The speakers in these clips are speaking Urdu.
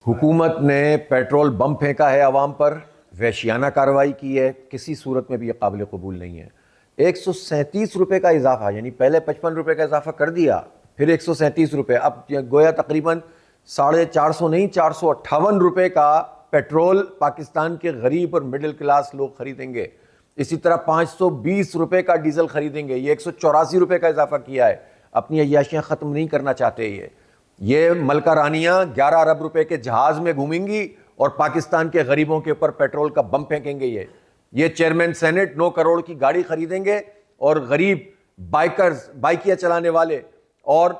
حکومت نے پیٹرول بم پھینکا ہے عوام پر، وحشیانہ کارروائی کی ہے، کسی صورت میں بھی یہ قابل قبول نہیں ہے۔ 137 روپے کا اضافہ، یعنی پہلے 55 روپے کا اضافہ کر دیا، پھر 137 روپے، اب گویا تقریباً 450 نہیں 458 روپے کا پیٹرول پاکستان کے غریب اور مڈل کلاس لوگ خریدیں گے۔ اسی طرح 520 روپے کا ڈیزل خریدیں گے۔ یہ 184 روپے کا اضافہ کیا ہے۔ اپنی عیاشیاں ختم نہیں کرنا چاہتے یہ ملکہ رانیاں 11 ارب روپے کے جہاز میں گھومیں گی اور پاکستان کے غریبوں کے اوپر پیٹرول کا بم پھینکیں گے۔ یہ چیئرمین سینٹ 9 کروڑ کی گاڑی خریدیں گے اور غریب بائکرز، بائکیاں چلانے والے اور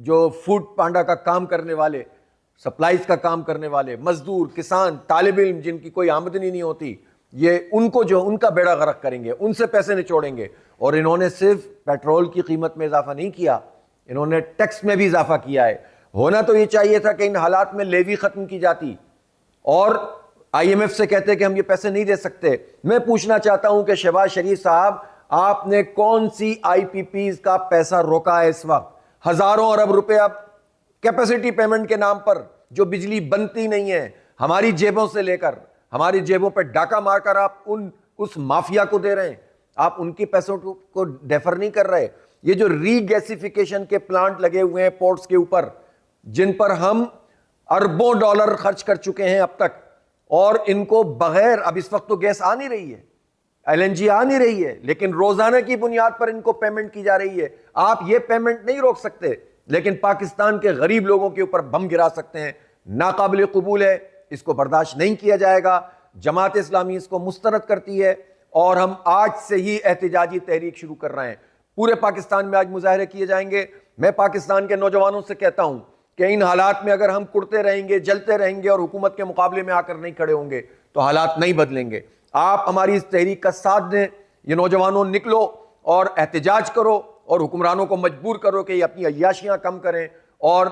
جو فوڈ پانڈا کا کام کرنے والے، سپلائز کا کام کرنے والے، مزدور، کسان، طالب علم جن کی کوئی آمدنی نہیں ہوتی، یہ ان کو جو ان کا بیڑا غرق کریں گے، ان سے پیسے نچوڑیں گے۔ اور انہوں نے صرف پیٹرول کی قیمت میں اضافہ نہیں کیا، انہوں نے ٹیکس میں بھی اضافہ کیا ہے۔ ہونا تو یہ چاہیے تھا کہ ان حالات میں لیوی ختم کی جاتی اور آئی ایم ایف سے کہتے کہ ہم یہ پیسے نہیں دے سکتے۔ میں پوچھنا چاہتا ہوں کہ شہباز شریف صاحب، آپ نے کون سی آئی پی پیز کا پیسہ روکا ہے اس وقت؟ ہزاروں ارب روپے اب کیپیسٹی پیمنٹ کے نام پر جو بجلی بنتی نہیں ہے، ہماری جیبوں سے لے کر، ہماری جیبوں پہ ڈاکہ مار کر آپ اس مافیا کو دے رہے ہیں، آپ ان کی پیسوں کو ڈیفر نہیں کر رہے۔ یہ جو ری گیسیفیکیشن کے پلانٹ لگے ہوئے ہیں پورٹس کے اوپر، جن پر ہم اربوں ڈالر خرچ کر چکے ہیں اب تک، اور ان کو بغیر، اب اس وقت تو گیس آ نہیں رہی ہے، ایل این جی آ نہیں رہی ہے، لیکن روزانہ کی بنیاد پر ان کو پیمنٹ کی جا رہی ہے۔ آپ یہ پیمنٹ نہیں روک سکتے، لیکن پاکستان کے غریب لوگوں کے اوپر بم گرا سکتے ہیں۔ ناقابل قبول ہے، اس کو برداشت نہیں کیا جائے گا۔ جماعت اسلامی اس کو مسترد کرتی ہے اور ہم آج سے ہی احتجاجی تحریک شروع کر رہے ہیں۔ پورے پاکستان میں آج مظاہرے کیے جائیں گے۔ میں پاکستان کے نوجوانوں سے کہتا ہوں کہ ان حالات میں اگر ہم کڑتے رہیں گے، جلتے رہیں گے اور حکومت کے مقابلے میں آ کر نہیں کھڑے ہوں گے تو حالات نہیں بدلیں گے۔ آپ ہماری اس تحریک کا ساتھ دیں، یہ نوجوانوں نکلو اور احتجاج کرو اور حکمرانوں کو مجبور کرو کہ یہ اپنی عیاشیاں کم کریں اور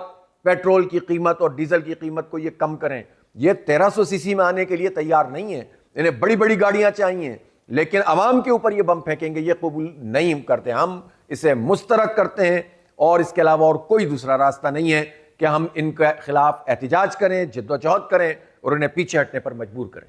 پیٹرول کی قیمت اور ڈیزل کی قیمت کو یہ کم کریں۔ یہ 1300 سی سی میں آنے کے لیے تیار نہیں ہیں، انہیں بڑی بڑی گاڑیاں چاہیے، لیکن عوام کے اوپر یہ بم پھینکیں گے، یہ قبول نہیں کرتے۔ ہم اسے مسترد کرتے ہیں اور اس کے علاوہ اور کوئی دوسرا راستہ نہیں ہے کہ ہم ان کے خلاف احتجاج کریں، جد و جہد کریں اور انہیں پیچھے ہٹنے پر مجبور کریں۔